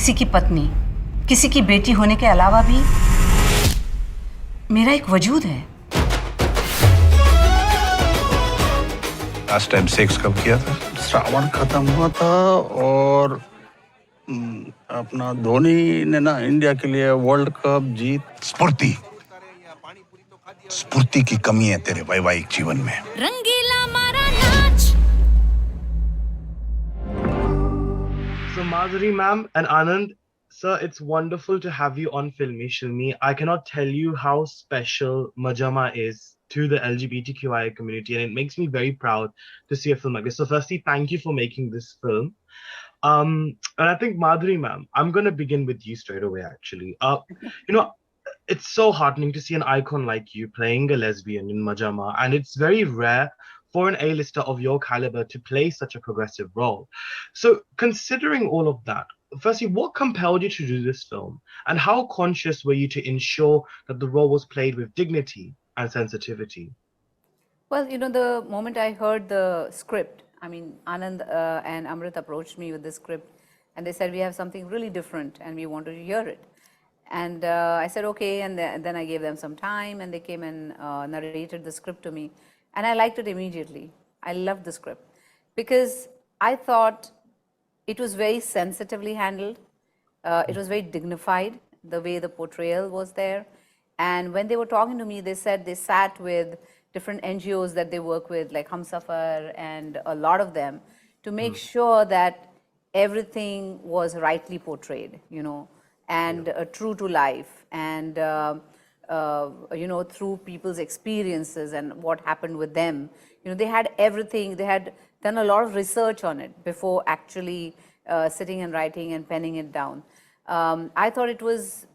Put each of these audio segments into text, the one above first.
किसी की पत्नी, किसी की बेटी होने के अलावा भी मेरा एक वजूद है। लास्ट टाइम सेक्स कब किया था? श्रावण खत्म हुआ था और अपना धोनी ने ना इंडिया के लिए वर्ल्ड कप जीत। स्फूर्ति स्फूर्ति की कमी है तेरे वैवाहिक जीवन में। रंगीला मारा नाच। So Madhuri ma'am and Anand, sir, it's wonderful to have you on Filme Shilmy. I cannot tell you how special Maja Ma is to the LGBTQIA community, and it makes me very proud to see a film like this. So firstly, thank you for making this film. And I think Madhuri ma'am, I'm going to begin with you straight away actually. It's so heartening to see an icon like you playing a lesbian in Maja Ma, and it's very rare for an A-lister of your caliber to play such a progressive role. So considering all of that, firstly, what compelled you to do this film, and how conscious were you to ensure that the role was played with dignity and sensitivity? Well, the moment I heard the script, I mean, Anand and Amrit approached me with the script, and they said, we have something really different and we wanted to hear it. And I said, okay, and then I gave them some time, and they came and narrated the script to me. And I liked it immediately. I loved the script because I thought it was very sensitively handled. It was very dignified, the way the portrayal was there. And when they were talking to me, they said they sat with different NGOs that they work with, like Humsafar and a lot of them, to make sure that everything was rightly portrayed, and true to life, and through people's experiences and what happened with them. They had everything. They had done a lot of research on it before actually sitting and writing and penning it down. I thought it was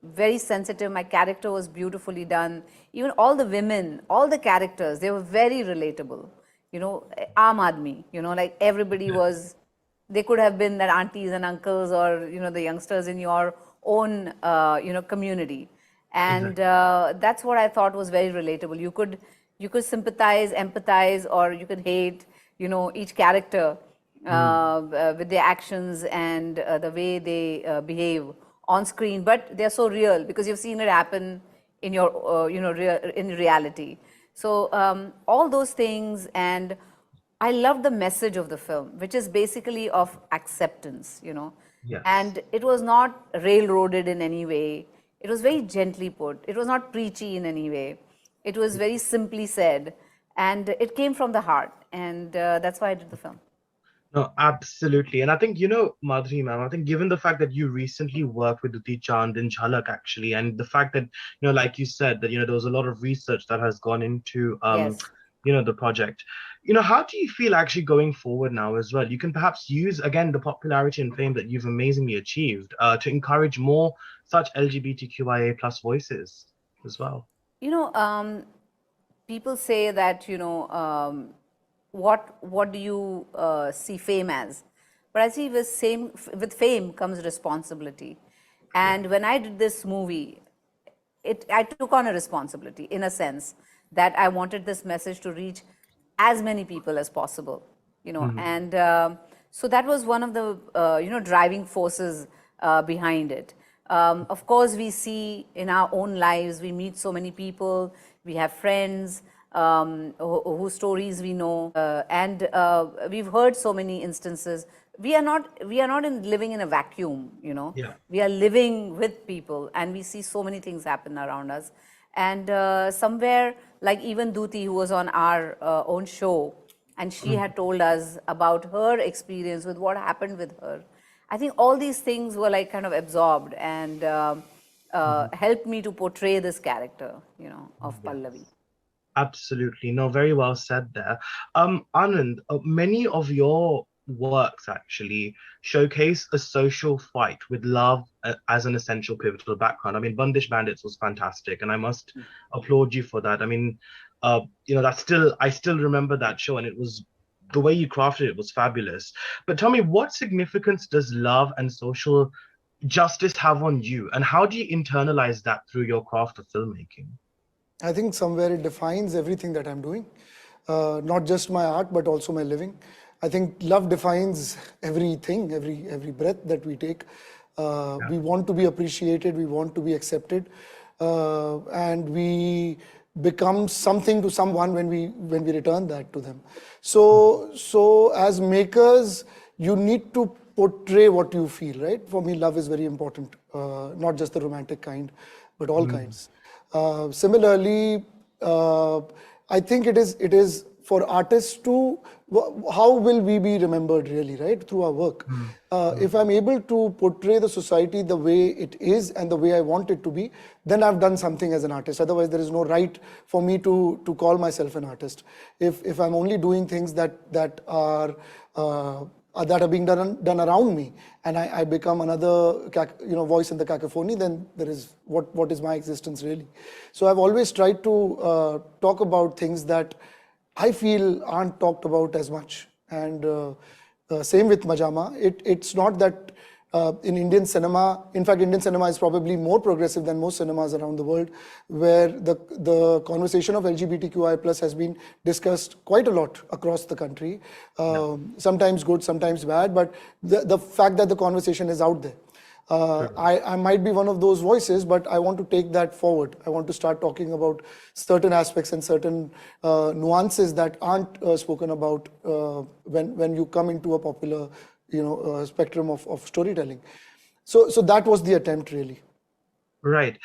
very sensitive. My character was beautifully done. Even all the women, all the characters, they were very relatable. Aam Aadmi, like everybody was. They could have been that aunties and uncles or, the youngsters in your own, community. And that's what I thought was very relatable. You could sympathize, empathize, or you could hate, each character with their actions and the way they behave on screen. But they're so real because you've seen it happen in your, in reality. So all those things, and I love the message of the film, which is basically of acceptance, Yes. And it was not railroaded in any way. It was very gently put. It was not preachy in any way. It was very simply said, and it came from the heart, and that's why I did the film. No, absolutely. And I think, Madhuri ma'am, I think given the fact that you recently worked with Duti Chand in Jhalak actually, and the fact that, like you said, that, there was a lot of research that has gone into, Yes. the project. How do you feel actually going forward now as well? You can perhaps use, again, the popularity and fame that you've amazingly achieved to encourage more such LGBTQIA plus voices as well. People say that, what do you see fame as? But I see with fame comes responsibility. And when I did this movie, I took on a responsibility in a sense that I wanted this message to reach as many people as possible, and so that was one of the, driving forces behind it. Of course, we see in our own lives, we meet so many people, we have friends whose stories we know, and we've heard so many instances. We are not living in a vacuum, Yeah. We are living with people, and we see so many things happen around us. And somewhere, like even Duti, who was on our own show, and she had told us about her experience with what happened with her. I think all these things were like kind of absorbed and helped me to portray this character, of Pallavi. Absolutely. No, very well said there. Anand, many of your works actually showcase a social fight with love as an essential pivotal background. I mean, Bandish Bandits was fantastic, and I must applaud you for that. I mean, I still remember that show, and it was the way you crafted it was fabulous. But tell me, what significance does love and social justice have on you, and how do you internalize that through your craft of filmmaking? I think somewhere it defines everything that I'm doing, not just my art, but also my living. I think love defines everything, every breath that we take. We want to be appreciated, we want to be accepted, and we become something to someone when we return that to them. So as makers, you need to portray what you feel, right? For me, love is very important, not just the romantic kind, but all kinds. Similarly, I think it is for artists to, how will we be remembered really, right? Through our work. If I'm able to portray the society the way it is and the way I want it to be, then I've done something as an artist. Otherwise, there is no right for me to call myself an artist. If I'm only doing things that are being done around me, and I become another voice in the cacophony, then there is what is my existence really? So I've always tried to talk about things that I feel aren't talked about as much. And same with Maja Ma. It's not that in Indian cinema, in fact, Indian cinema is probably more progressive than most cinemas around the world, where the conversation of LGBTQI+ has been discussed quite a lot across the country. Sometimes good, sometimes bad, but the fact that the conversation is out there. I might be one of those voices, but I want to take that forward. I want to start talking about certain aspects and certain nuances that aren't spoken about when you come into a popular spectrum of storytelling. So that was the attempt really. Right.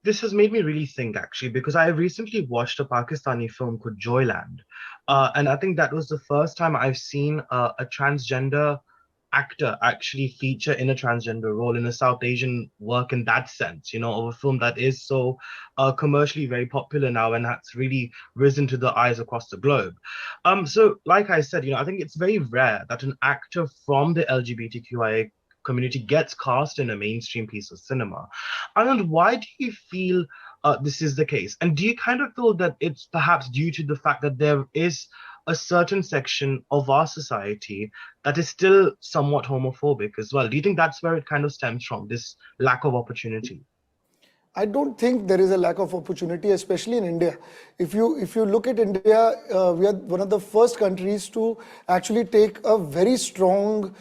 This has made me really think actually, because I recently watched a Pakistani film called Joyland. And I think that was the first time I've seen a transgender actor actually feature in a transgender role in a South Asian work in that sense, of a film that is so commercially very popular now and that's really risen to the eyes across the globe. So like I said, I think it's very rare that an actor from the LGBTQIA community gets cast in a mainstream piece of cinema. Anand, why do you feel this is the case? And do you kind of feel that it's perhaps due to the fact that there is a certain section of our society that is still somewhat homophobic as well? Do you think that's where it kind of stems from, this lack of opportunity? I don't think there is a lack of opportunity, especially in India. If you look at India, we are one of the first countries to actually take a very strong,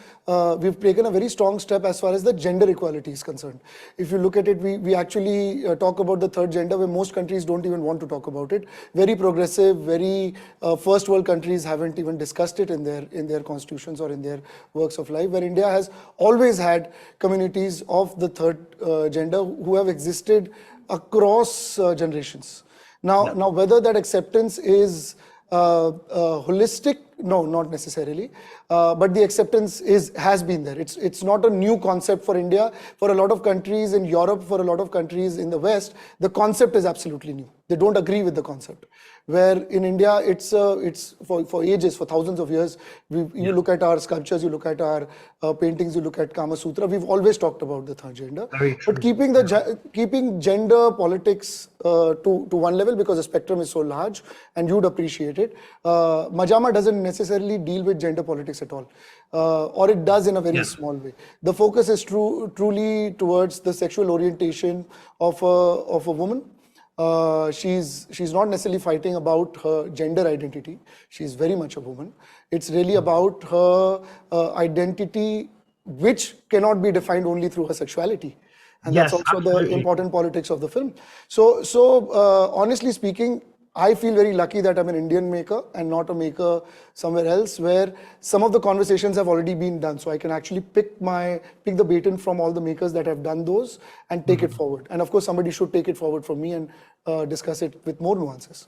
we've taken a very strong step as far as the gender equality is concerned. If you look at it, we actually talk about the third gender, where most countries don't even want to talk about it. Very progressive, very first world countries haven't even discussed it in their constitutions or in their works of life, where India has always had communities of the third gender who have existed across generations. Now, whether that acceptance is holistic, no, not necessarily, but the acceptance has been there. It's not a new concept for India. For a lot of countries in Europe, for a lot of countries in the West, the concept is absolutely new. They don't agree with the concept. Where in India, it's for ages, for thousands of years. You look at our sculptures, you look at our paintings, you look at Kama Sutra. We've always talked about the third gender. But keeping gender politics to one level, because the spectrum is so large, and you'd appreciate it. Maja Ma doesn't necessarily deal with gender politics at all, or it does in a very small way. The focus is truly towards the sexual orientation of a woman. She's not necessarily fighting about her gender identity. She's very much a woman. It's really about her identity, which cannot be defined only through her sexuality. And that's also the important politics of the film. So honestly speaking, I feel very lucky that I'm an Indian maker and not a maker somewhere else, where some of the conversations have already been done. So I can actually pick the baton from all the makers that have done those and take it forward. And of course, somebody should take it forward from me and discuss it with more nuances.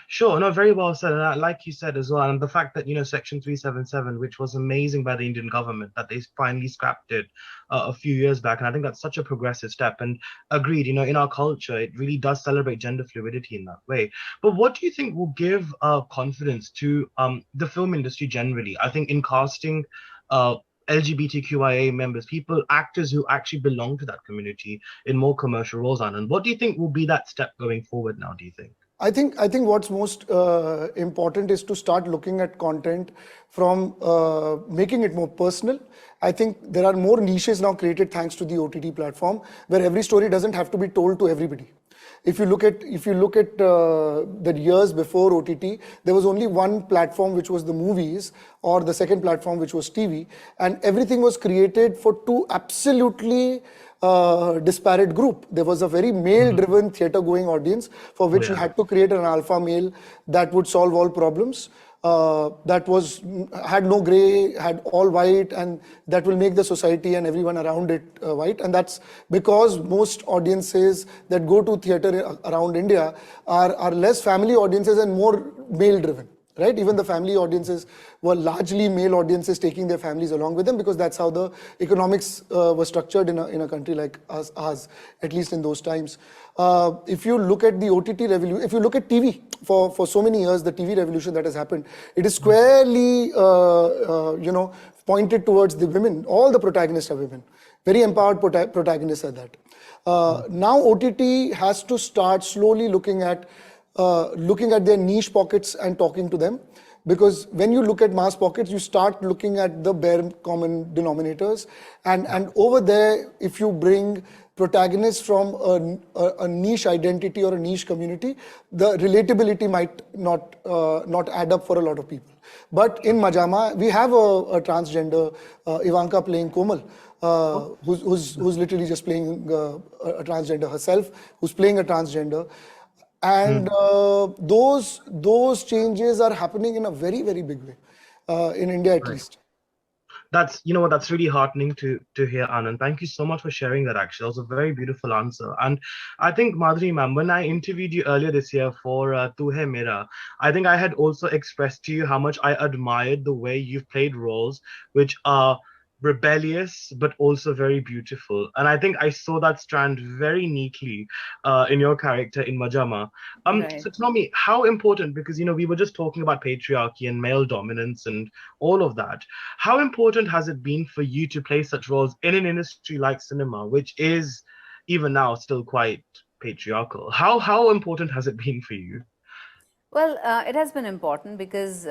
Sure, no, very well said. And like you said as well, and the fact that, Section 377, which was amazing by the Indian government, that they finally scrapped it a few years back. And I think that's such a progressive step. And agreed, in our culture, it really does celebrate gender fluidity in that way. But what do you think will give confidence to the film industry generally? I think in casting LGBTQIA members, actors who actually belong to that community in more commercial roles, Anand. What do you think will be that step going forward now, do you think? I think what's most important is to start looking at content from making it more personal. I think there are more niches now created thanks to the OTT platform, where every story doesn't have to be told to everybody. If you look at the years before OTT, there was only one platform, which was the movies, or the second platform, which was TV, and everything was created for two absolutely disparate group. There was a very male-driven theatre-going audience for which we had to create an alpha male that would solve all problems. That had no grey, had all white, and that will make the society and everyone around it white. And that's because most audiences that go to theatre around India are less family audiences and more male-driven. Right? Even the family audiences were largely male audiences taking their families along with them, because that's how the economics was structured in a country like ours, at least in those times. If you look at the OTT revolution, if you look at TV, for so many years, the TV revolution that has happened, it is squarely, pointed towards the women. All the protagonists are women. Very empowered protagonists are that. Now OTT has to start slowly looking at their niche pockets and talking to them, because when you look at mass pockets, you start looking at the bare common denominators, and over there, if you bring protagonists from a niche identity or a niche community, the relatability might not add up for a lot of people. But in Maja Ma, we have a transgender, Ivanka playing Komal, who's literally just playing a transgender herself, who's playing a transgender. And those changes are happening in a very, very big way, in India at least. That's, that's really heartening to hear, Anand. Thank you so much for sharing that. Actually, that was a very beautiful answer. And I think, Madhuri ma'am, when I interviewed you earlier this year for Tu Hai Mera, I think I had also expressed to you how much I admired the way you've played roles which are rebellious but also very beautiful. And I think I saw that strand very neatly in your character in Maja Ma. Right. So tell me, how important, because we were just talking about patriarchy and male dominance and all of that. How important has it been for you to play such roles in an industry like cinema, which is even now still quite patriarchal? How important has it been for you? Well, it has been important because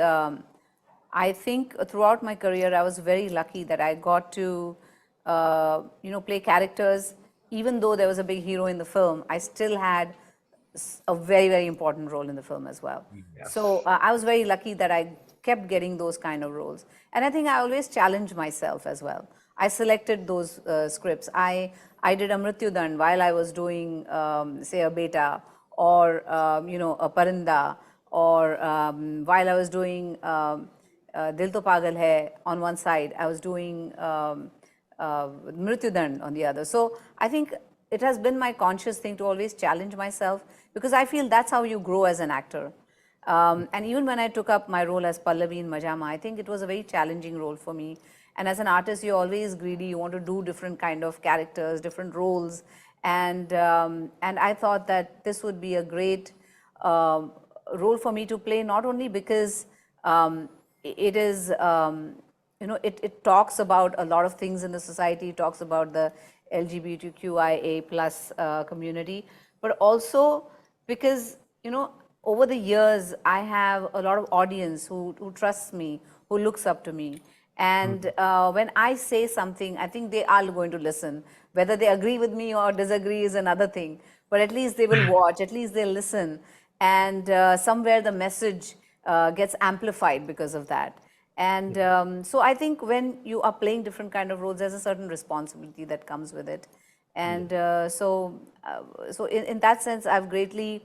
I think throughout my career, I was very lucky that I got to, play characters. Even though there was a big hero in the film, I still had a very, very important role in the film as well. Yes. So I was very lucky that I kept getting those kind of roles. And I think I always challenged myself as well. I selected those scripts. I did Amrityu Dand while I was doing, say, a Beta, or, a Parinda, or while I was doing Dil To Pagal Hai on one side, I was doing Mrityu Dand on the other. So I think it has been my conscious thing to always challenge myself, because I feel that's how you grow as an actor. And even when I took up my role as Pallavi in Maja Ma, I think it was a very challenging role for me. And as an artist, you're always greedy. You want to do different kind of characters, different roles. And I thought that this would be a great role for me to play, not only because it is, it talks about a lot of things in the society, it talks about the LGBTQIA plus community, but also because, over the years, I have a lot of audience who trusts me, who looks up to me. And when I say something, I think they are going to listen. Whether they agree with me or disagree is another thing. But at least they will watch, at least they'll listen. And somewhere the message gets amplified because of that. And so I think when you are playing different kind of roles, there's a certain responsibility that comes with it. And so in that sense, I've greatly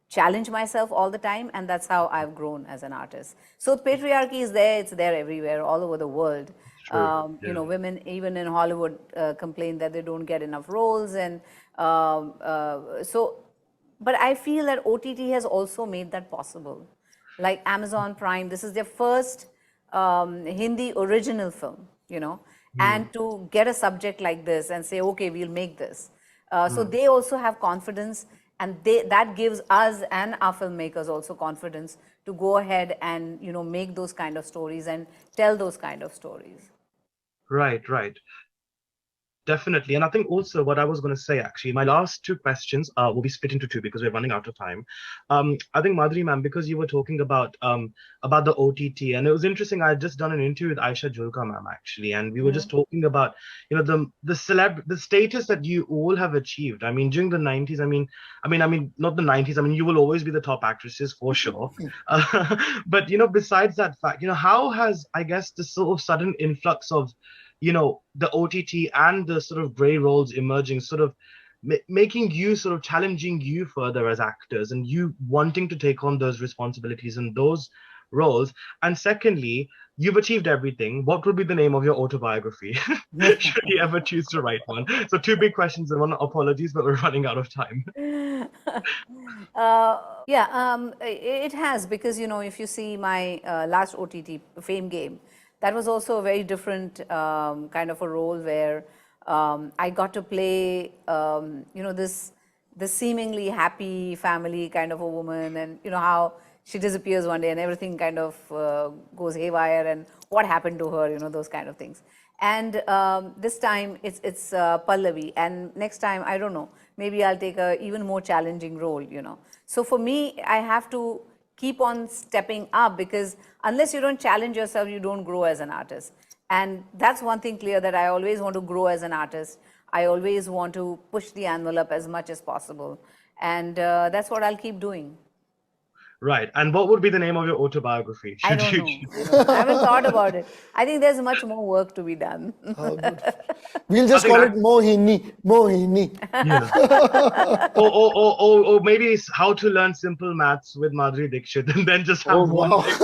challenged myself all the time, and that's how I've grown as an artist. So patriarchy is there, it's there everywhere, all over the world. Women, even in Hollywood, complain that they don't get enough roles. And but I feel that OTT has also made that possible. Like Amazon Prime, this is their first Hindi original film, and to get a subject like this and say, okay, we'll make this. So they also have confidence, and that gives us and our filmmakers also confidence to go ahead and, make those kind of stories and tell those kind of stories. Right. Definitely. And I think also what I was going to say, actually, my last two questions will be split into two because we're running out of time. I think Madhuri ma'am, because you were talking about the OTT, and it was interesting. I had just done an interview with Aisha Julka ma'am, actually, and we were just talking about, the status that you all have achieved. I mean, during the 90s, not the 90s. I mean, you will always be the top actresses for sure. But, besides that fact, how has, I guess, the sort of sudden influx of the OTT and the sort of gray roles emerging, sort of making you, sort of challenging you further as actors and you wanting to take on those responsibilities and those roles. And secondly, you've achieved everything. What would be the name of your autobiography? Should you ever choose to write one? So two big questions and one. Apologies, but we're running out of time. It has, because, if you see my last OTT, Fame Game, that was also a very different kind of a role where I got to play, this seemingly happy family kind of a woman, and how she disappears one day and everything kind of goes haywire, and what happened to her, those kind of things. And this time it's Pallavi, and next time, I don't know, maybe I'll take a even more challenging role, So for me, I have to keep on stepping up, because unless you don't challenge yourself, you don't grow as an artist. And that's one thing clear, that I always want to grow as an artist. I always want to push the envelope as much as possible. And that's what I'll keep doing. Right. And what would be the name of your autobiography? I don't know. I haven't thought about it. I think there's much more work to be done. Oh, good. We'll just call it Mohini. Mohini. Yeah. or maybe it's How to Learn Simple Maths with Madhuri Dixit, and then just have one as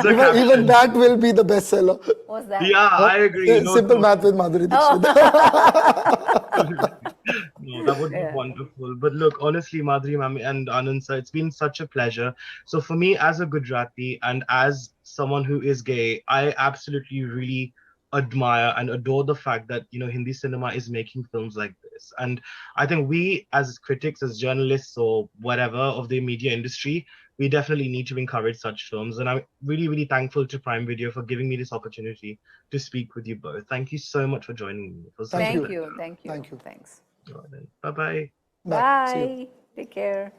the caption. Even that will be the bestseller. What's that? Yeah, I agree. Simple Math with Madhuri Dixit. No, that would be wonderful. But look, honestly, Madhuri ma'am and Anand sir, it's been such a pleasure. So for me, as a Gujarati and as someone who is gay, I absolutely really admire and adore the fact that Hindi cinema is making films like this. And I think we, as critics, as journalists, or whatever of the media industry, we definitely need to encourage such films. And I'm really, really thankful to Prime Video for giving me this opportunity to speak with you both. Thank you so much for joining me. Thank you. Thank you. Thanks. Bye-bye. Bye. Take care.